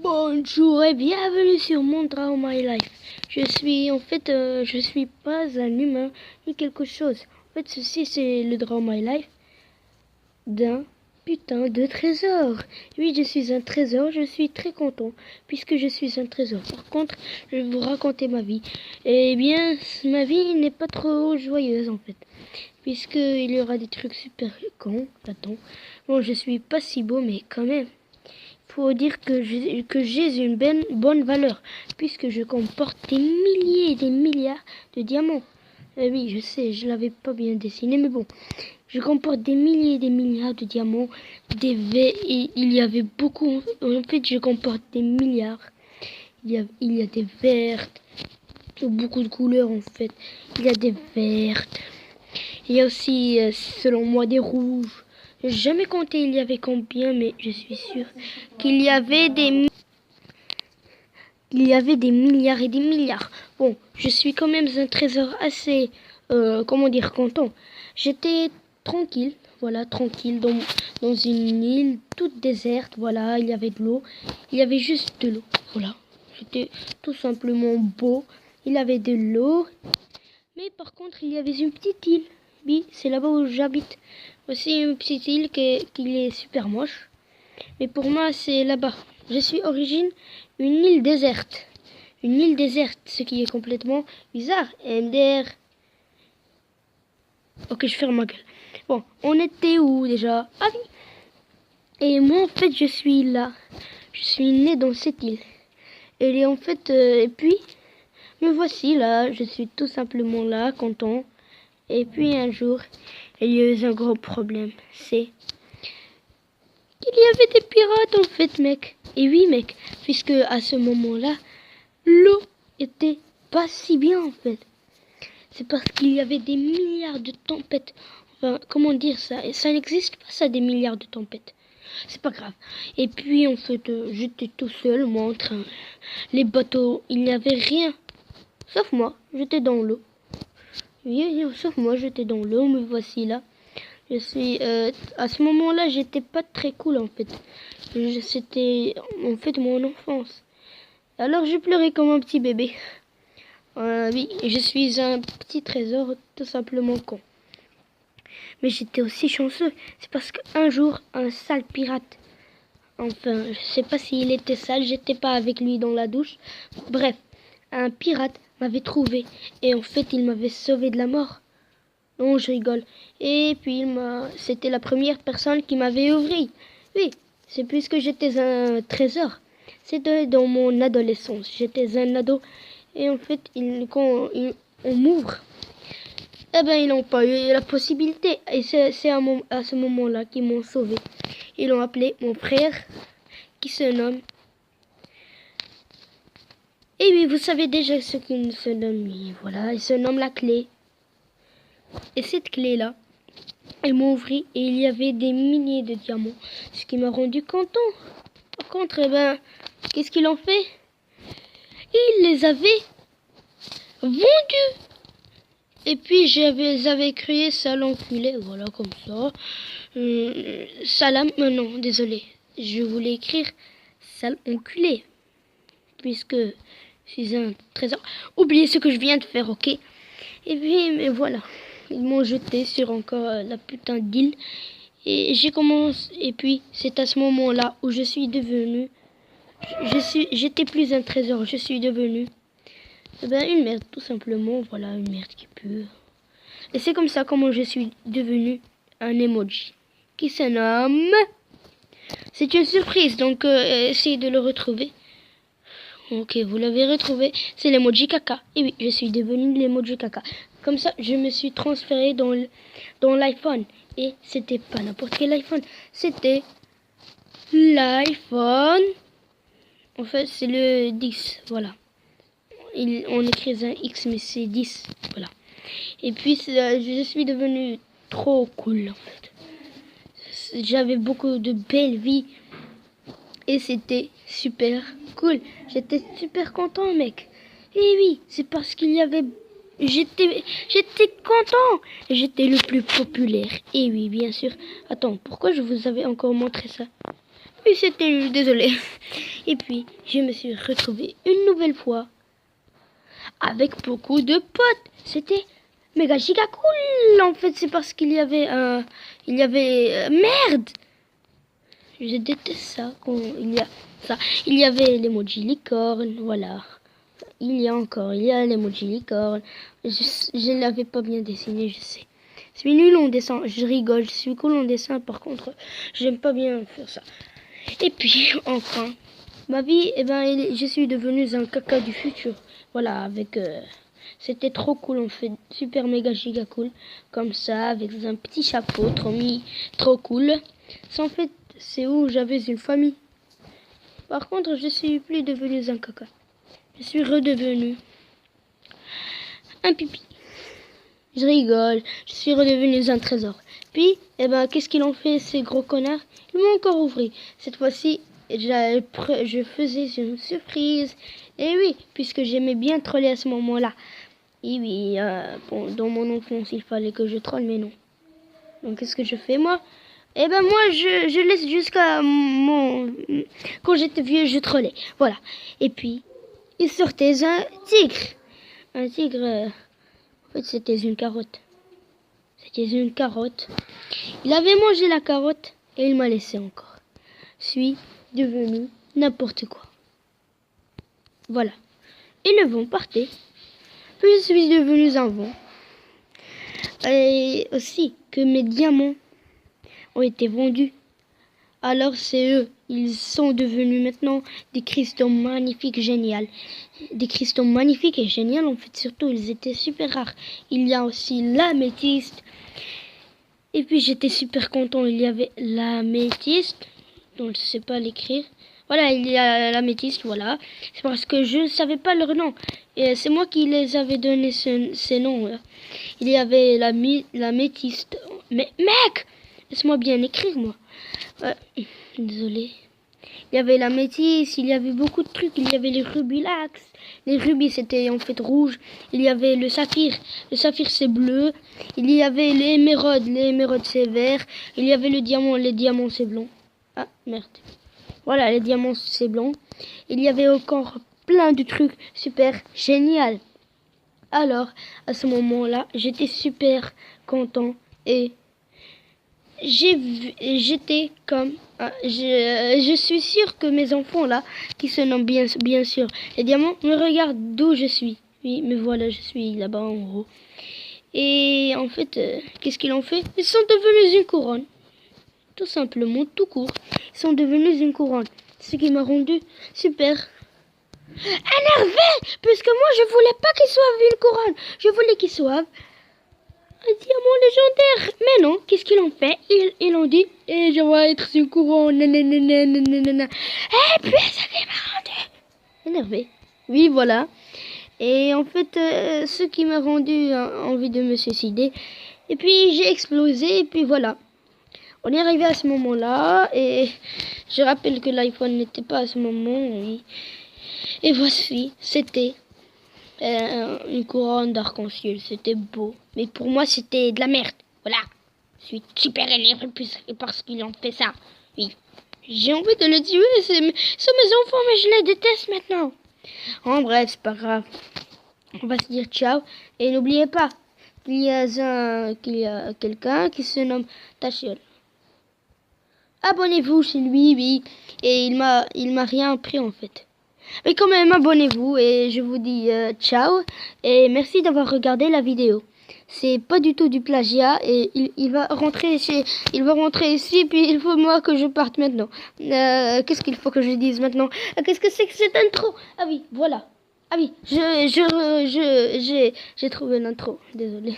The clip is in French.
Bonjour et bienvenue sur mon Draw My Life. Je suis pas un humain ni quelque chose. En fait, ceci c'est le Draw My Life d'un putain de trésor. Oui, je suis un trésor, je suis très content puisque je suis un trésor. Par contre, je vais vous raconter ma vie. Eh bien, ma vie n'est pas trop joyeuse en fait. Puisqu'il y aura des trucs super cons là-dedans. Bon, je suis pas si beau, mais quand même. Faut dire que j'ai une bonne valeur, puisque je comporte des milliers et des milliards de diamants. Oui, je sais, je l'avais pas bien dessiné, mais bon. Je comporte des milliers et des milliards de diamants, il y avait beaucoup. En fait, je comporte des milliards. Il y a des vertes, beaucoup de couleurs en fait. Il y a des vertes. Il y a aussi, selon moi, des rouges. Je n'ai jamais compté il y avait combien, mais je suis sûre qu'il y avait des milliards et des milliards. Bon, je suis quand même un trésor assez, content. J'étais tranquille, voilà, tranquille, dans une île toute déserte, voilà, il y avait de l'eau. Il y avait juste de l'eau, voilà. J'étais tout simplement beau. Il y avait de l'eau. Mais par contre, il y avait une petite île. Oui, c'est là-bas où j'habite. Aussi une petite île qui est super moche. Mais pour moi, c'est là-bas. Je suis origine une île déserte. Une île déserte, ce qui est complètement bizarre. MDR. Ok, je ferme ma gueule. Bon, on était où déjà? Ah oui. Et moi, en fait, je suis là. Je suis né dans cette île. Et en fait, et puis, me voici là. Je suis tout simplement là, content. Et puis un jour, il y a eu un gros problème. C'est qu'il y avait des pirates en fait, mec. Et oui, mec, puisque à ce moment-là, l'eau était pas si bien en fait. C'est parce qu'il y avait des milliards de tempêtes. Enfin, comment dire ça? Ça n'existe pas ça, des milliards de tempêtes. C'est pas grave. Et puis en fait, j'étais tout seul, moi en train. Les bateaux, il n'y avait rien. Sauf moi, j'étais dans l'eau. Oui, sauf moi, j'étais dans l'eau, me voici là. Je suis à ce moment-là, j'étais pas très cool en fait. C'était en fait mon enfance. Alors je pleurais comme un petit bébé. Oui, je suis un petit trésor tout simplement con. Mais j'étais aussi chanceux. C'est parce qu'un jour, un sale pirate. Enfin, je sais pas s'il était sale, j'étais pas avec lui dans la douche. Bref, un pirate m'avait trouvé et en fait, il m'avait sauvé de la mort. Non, je rigole. Et puis, c'était la première personne qui m'avait ouvert. Oui, c'est puisque j'étais un trésor. C'était dans mon adolescence. J'étais un ado. Et en fait, quand on m'ouvre, eh ben, ils n'ont pas eu la possibilité. Et c'est à ce moment-là qu'ils m'ont sauvé. Ils l'ont appelé mon frère, qui se nomme... Et oui, vous savez déjà ce qu'il se nomme. Voilà, il se nomme la clé. Et cette clé-là, elle m'a ouvert et il y avait des milliers de diamants, ce qui m'a rendu content. Par contre, eh ben, qu'est-ce qu'ils ont fait? Ils les avaient vendus. Et puis, j'avais créé sale enculé, voilà, comme ça. Salam, non, désolé. Je voulais écrire sale enculé, puisque je suis un trésor. Oubliez ce que je viens de faire, ok? Et puis, mais voilà. Ils m'ont jeté sur encore la putain d'île. Et j'ai commencé. Et puis, c'est à ce moment-là où je suis devenu. J'étais plus un trésor. Je suis devenu. Eh ben, une merde, tout simplement. Voilà, une merde qui pue. Et c'est comme ça comment je suis devenu un emoji. Qui se nomme. C'est une surprise, donc essayez de le retrouver. Ok, vous l'avez retrouvé. C'est l'emoji caca. Et oui, je suis devenu l'emoji caca. Comme ça, je me suis transféré dans l'iPhone. Et c'était pas n'importe quel iPhone. C'était l'iPhone. En fait, c'est le 10. Voilà. On écrit un X, mais c'est 10. Voilà. Et puis, je suis devenu trop cool, en fait. J'avais beaucoup de belles vies. Et c'était super cool. J'étais super content, mec. Et oui, c'est parce qu'il y avait... J'étais content. J'étais le plus populaire. Et oui, bien sûr. Attends, pourquoi je vous avais encore montré ça? Oui, c'était... Désolé. Et puis, je me suis retrouvé une nouvelle fois avec beaucoup de potes. C'était méga giga cool. En fait, c'est parce qu'il y avait merde. Je déteste ça quand il y a ça. Il y avait l'emoji licorne, voilà. Il y a l'emoji licorne. Je ne l'avais pas bien dessiné, je sais. Je suis nul en dessin, je rigole, je suis cool en dessin, par contre, j'aime pas bien faire ça. Et puis, enfin, ma vie, je suis devenue un caca du futur. Voilà, avec... c'était trop cool, on fait super méga giga cool. Comme ça, avec un petit chapeau, trop cool. Ça, en fait, c'est où j'avais une famille. Par contre, je suis plus devenue un caca. Je suis redevenu un pipi. Je rigole, je suis redevenu un trésor. Puis, qu'est-ce qu'ils ont fait, ces gros connards? Ils m'ont encore ouvert. Cette fois-ci, je faisais une surprise. Et oui, puisque j'aimais bien troller à ce moment-là. Et oui, dans mon enfance, il fallait que je trolle, mais non. Donc, qu'est-ce que je fais, moi? Moi, je laisse jusqu'à mon... Quand j'étais vieux, je trollais. Voilà. Et puis, il sortait un tigre. Un tigre... En fait, c'était une carotte. C'était une carotte. Il avait mangé la carotte et il m'a laissé encore. Je suis devenu n'importe quoi. Voilà. Et le vent partait. Puis je suis devenu un vent. Et aussi que mes diamants ont été vendus. Alors c'est eux. Ils sont devenus maintenant des cristaux magnifiques, géniaux. Des cristaux magnifiques et géniaux. En fait, surtout, ils étaient super rares. Il y a aussi l'améthyste. Et puis, j'étais super content. Il y avait l'améthyste. Donc, je ne sais pas l'écrire. Voilà, il y a l'améthyste, voilà. C'est parce que je ne savais pas leur nom. Et c'est moi qui les avais donné ces noms-là. Il y avait l'améthyste. Mais, mec! Laisse-moi bien écrire, moi. Désolé. Il y avait la métisse, il y avait beaucoup de trucs. Il y avait les rubilax. Les rubis, c'était en fait rouge. Il y avait le saphir. Le saphir, c'est bleu. Il y avait l'émeraude. L'émeraude, c'est vert. Il y avait le diamant. Les diamants, c'est blanc. Ah, merde. Voilà, les diamants, c'est blanc. Il y avait encore plein de trucs super génial. Alors, à ce moment-là, j'étais super content et j'étais comme... je suis sûre que mes enfants là, qui se nomment bien sûr les diamants, me regardent d'où je suis. Oui, mais voilà, je suis là-bas en haut. Et en fait, qu'est-ce qu'ils ont fait? Ils sont devenus une couronne. Tout simplement, tout court. Ils sont devenus une couronne. Ce qui m'a rendu super énervé, puisque moi je voulais pas qu'ils soient une couronne. Je voulais qu'ils soient un diamant légendaire. Mais non, qu'est-ce qu'ils ont fait? Ils ont dit, et je vais être une couronne. Et puis, ça qui m'a rendu énervé. Oui, voilà. Et en fait, ce qui m'a rendu envie de me suicider. Et puis, j'ai explosé, et puis voilà. On est arrivé à ce moment-là, et je rappelle que l'iPhone n'était pas à ce moment, oui. Et voici, c'était une couronne d'arc-en-ciel, c'était beau. Mais pour moi, c'était de la merde. Voilà. Je suis super énervé parce qu'ils ont fait ça. Oui. J'ai envie de le tuer, c'est mes enfants, mais je les déteste maintenant. En bref, c'est pas grave. On va se dire ciao. Et n'oubliez pas qu'il y a quelqu'un qui se nomme Tachiol. Abonnez-vous chez lui, oui. Et il m'a rien appris en fait. Mais quand même, abonnez-vous et je vous dis ciao et merci d'avoir regardé la vidéo. C'est pas du tout du plagiat et il va rentrer ici puis il faut moi que je parte maintenant. Qu'est-ce qu'il faut que je dise maintenant? Qu'est-ce que c'est que cette intro? Ah oui, voilà. Ah oui, j'ai trouvé l'intro. Désolé.